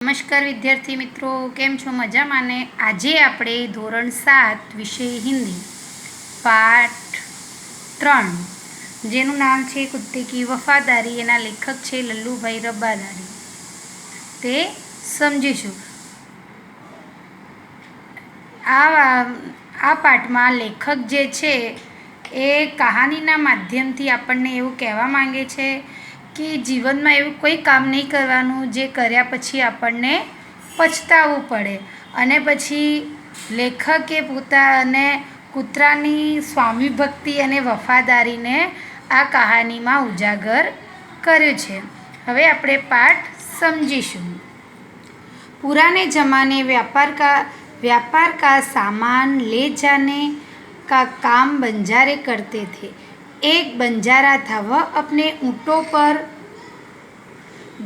નમસ્કાર વિદ્યાર્થી મિત્રો, કેમ છો? મજામાં ને? આજે આપણે ધોરણ 7 વિષય હિન્દી પાઠ 3 જેનું નામ છે કુત્તે કી વફાદારી, એના લેખક છે લલ્લુભાઈ રબાદારી, તે સમજીશું. આ પાઠમાં લેખક જે છે એ કહાનીના માધ્યમથી આપણને એવું કહેવા માંગે છે કે જીવનમાં એવું કોઈ કામ નહીં કરવાનું જે કર્યા પછી આપણને પછતાવવું પડે. અને પછી લેખકે પોતાને કૂતરાની સ્વામી ભક્તિ અને વફાદારીને આ કહાનીમાં ઉજાગર કર્યું છે. હવે આપણે પાઠ સમજીશું. પુરાને જમાને व्यापार का सामान ले जाने का काम बंजारे करते थे. एक बंजारा था, वह अपने ऊँटों पर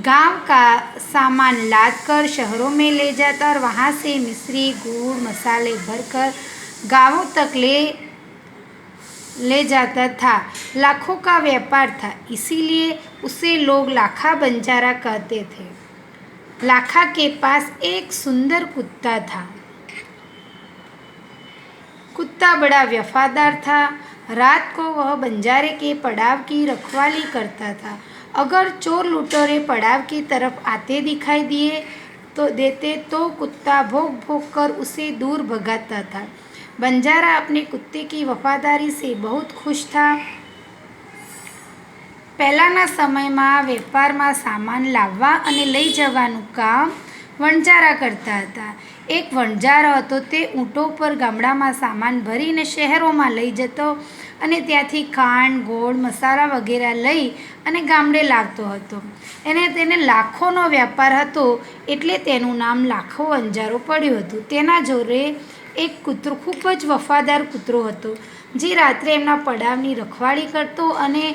गांव का सामान लादकर शहरों में ले जाता और वहाँ से मिश्री गुड़ मसाले भरकर गांवों तक ले जाता था. लाखों का व्यापार था, इसीलिए उसे लोग लाखा बंजारा कहते थे. लाखा के पास एक सुंदर कुत्ता था. कुत्ता बड़ा वफादार था. रात को वह बंजारे के पड़ाव की रखवाली करता था. अगर चोर लुटेरे पड़ाव की तरफ आते दिखाई देते तो कुत्ता भौंक भौंक कर उसे दूर भगाता था. बंजारा अपने कुत्ते की वफादारी से बहुत खुश था. પહેલાંના સમયમાં વેપારમાં સામાન લાવવા અને લઈ જવાનું કામ વણજારા કરતા હતા. એક વણજારો હતો, તે ઊંટો પર ગામડામાં સામાન ભરીને શહેરોમાં લઈ જતો અને ત્યાંથી ખાંડ, ગોળ, મસાલા વગેરે લઈ અને ગામડે લાવતો હતો. તેને લાખોનો વ્યાપાર હતો એટલે તેનું નામ લાખો વણજારો પડ્યું હતું. તેના જોડે એક કૂતરો, ખૂબ જ વફાદાર કૂતરો હતો, જે રાત્રે એમના પડાવની રખવાળી કરતો અને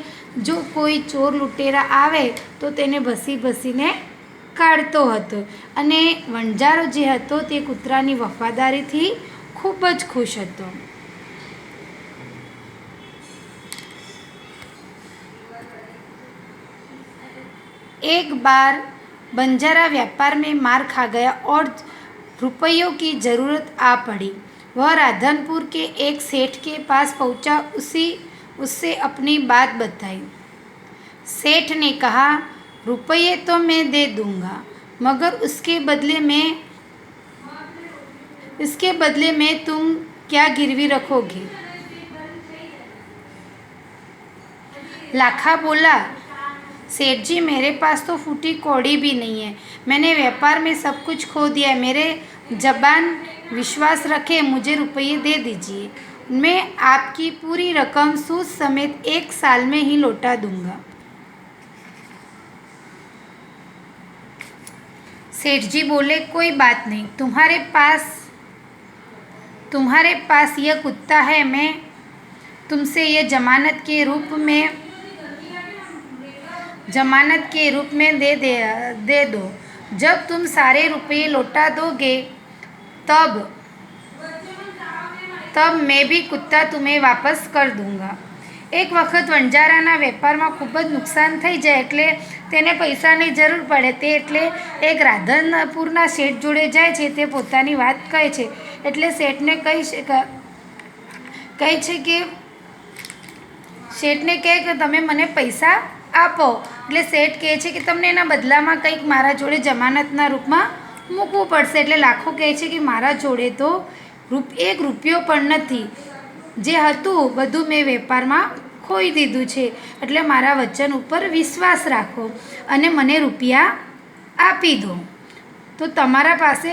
જો કોઈ ચોર લૂંટેરા આવે તો તેને ભસીને કાઢતો હતો. અને વણજારો જે હતો તે કૂતરાની વફાદારીથી ખૂબ જ ખુશ હતો. एक बार बंजारा व्यापार में मार खा गया और रुपयों की ज़रूरत आ पड़ी. वह राधनपुर के एक सेठ के पास पहुंचा. उससे अपनी बात बताई. सेठ ने कहा, रुपये तो मैं दे दूंगा, मगर उसके बदले में तुम क्या गिरवी रखोगे? लाखा बोला, सेठ जी, मेरे पास तो फूटी कौड़ी भी नहीं है. मैंने व्यापार में सब कुछ खो दिया है. मेरे जबान विश्वास रखे, मुझे रुपये दे दीजिए. मैं आपकी पूरी रकम सूद समेत 1 साल में ही लौटा दूंगा. सेठ जी बोले, कोई बात नहीं, तुम्हारे पास यह कुत्ता है, मैं तुमसे यह जमानत के रूप में दे दो. जब तुम सारे रुपये लौटा दोगे तब मैं भी कुत्ता तुम्हें वापस कर दूंगा. એક વખત વણજારાના વેપારમાં ખૂબ જ નુકસાન થઈ જાય એટલે તેને પૈસાની જરૂર પડે. તે એટલે એક રાધનપુરના શેઠ જોડે જાય છે. તે પોતાની વાત કહે છે એટલે શેઠને કહે કે તમે મને પૈસા આપો. એટલે શેઠ કહે છે કે તમને એના બદલામાં કંઈક મારા જોડે જમાનતના રૂપમાં મૂકવું પડશે. એટલે લાખો કહે છે કે મારા જોડે તો 1 રૂપિયો પણ નથી. જે હતું બધું મેં વેપારમાં ખોઈ દીધું છે. એટલે મારા વચન ઉપર વિશ્વાસ રાખો અને મને રૂપિયા આપી દો, તો તમારા પાસે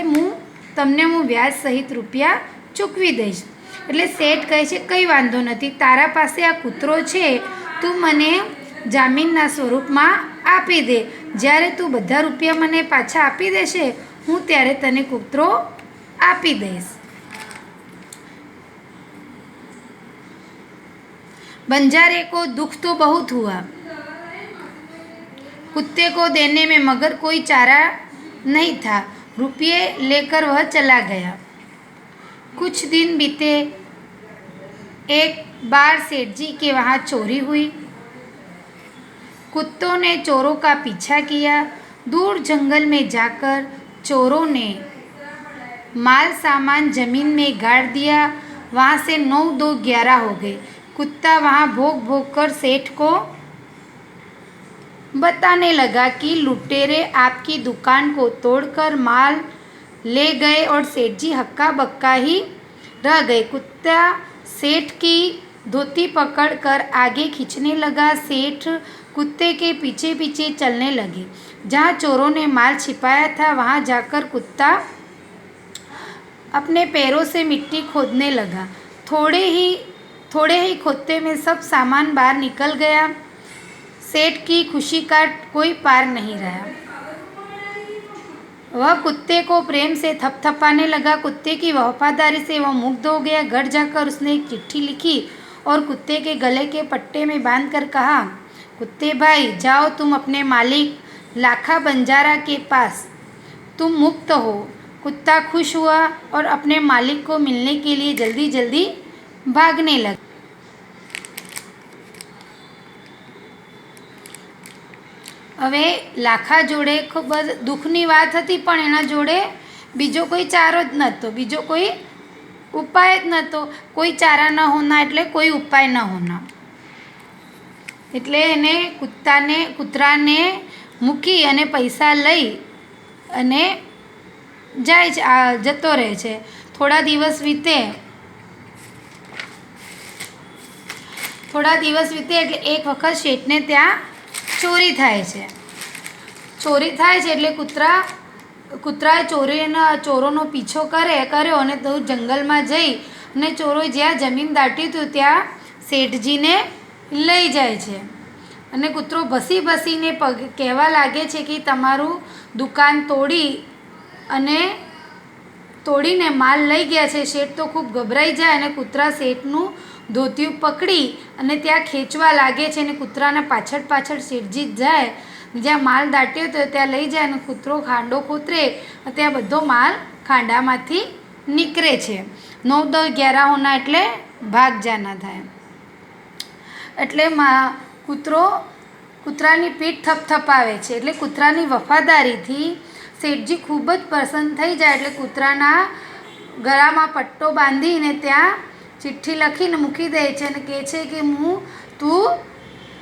તમને હું વ્યાજ સહિત રૂપિયા ચૂકવી દઈશ. એટલે શેઠ કહે છે, કંઈ વાંધો નથી, તારા પાસે આ કૂતરો છે, તું મને જામીનના સ્વરૂપમાં આપી દે. જ્યારે તું બધા રૂપિયા મને પાછા આપી દેશે, હું ત્યારે તને કૂતરો આપી દઈશ. बंजारे को दुख तो बहुत हुआ कुत्ते को देने में, मगर कोई चारा नहीं था. रुपये लेकर वह चला गया. कुछ दिन बीते. एक बार सेठ जी के वहाँ चोरी हुई. कुत्तों ने चोरों का पीछा किया. दूर जंगल में जाकर चोरों ने माल सामान जमीन में गाड़ दिया। वहाँ से 9 2 11 हो गए। कुत्ता वहाँ भौंक भौंक कर सेठ को बताने लगा कि लुटेरे आपकी दुकान को तोड़कर माल ले गए और सेठ जी हक्का बक्का ही रह गए। कुत्ता सेठ की धोती पकड़कर आगे खींचने लगा। सेठ कुत्ते के पीछे पीछे चलने लगे। जहाँ चोरों ने माल छिपाया था वहाँ जाकर कुत्ता अपने पैरों से मिट्टी खोदने लगा। थोड़े ही खोदते में सब सामान बाहर निकल गया। सेठ की खुशी का कोई पार नहीं रहा। वह कुत्ते को प्रेम से थपथपाने लगा। कुत्ते की वफादारी से वह मुग्ध हो गया। घर जाकर उसने एक चिट्ठी लिखी और कुत्ते के गले के पट्टे में बांधकर कहा, कुत्ते भाई जाओ तुम अपने मालिक लाखा बंजारा के पास, तुम मुक्त हो। कुत्ता खुश हुआ और अपने मालिक को मिलने के लिए जल्दी जल्दी भागने लगा। હવે લાખા જોડે ખૂબ જ દુઃખની વાત હતી, પણ એના જોડે બીજો કોઈ ચારો જ નહોતો, બીજો કોઈ ઉપાય જ નહોતો। કોઈ ચારા ન હોના એટલે કોઈ ઉપાય ન હોના। એટલે એને કૂતરાને મૂકી અને પૈસા લઈ અને જતો રહે છે। થોડા દિવસ વીતે એટલે એક વખત શેઠને ત્યાં ચોરી થાય છે। એટલે કૂતરાએ ચોરોનો પીછો કર્યો અને તો જંગલમાં જઈ અને ચોરોએ જ્યાં જમીન દાટ્યું હતું ત્યાં શેઠજીને લઈ જાય છે। અને કૂતરો ભસી ભસીને કહેવા લાગે છે કે તમારું દુકાન તોડીને માલ લઈ ગયા છે। શેઠ તો ખૂબ ગભરાઈ જાય અને કૂતરા શેઠનું ધોતિયું પકડી અને ત્યાં ખેંચવા લાગે છે અને કૂતરાના પાછળ શેઠજી જાય, જ્યાં માલ દાટ્યો હતો ત્યાં લઈ જાય અને કૂતરો ખાંડો ખોતરે, ત્યાં બધો માલ ખાંડામાંથી નીકળે છે। 9 10 11 હોના એટલે ભાગ જાના થાય। એટલે કૂતરાની પીઠ થપથપાવે છે। એટલે કૂતરાની વફાદારીથી શેઠજી ખૂબ જ પ્રસન્ન થઈ જાય। એટલે કૂતરાના ગળામાં પટ્ટો બાંધીને ત્યાં ચિઠ્ઠી લખીને મૂકી દે છે અને કહે છે કે તું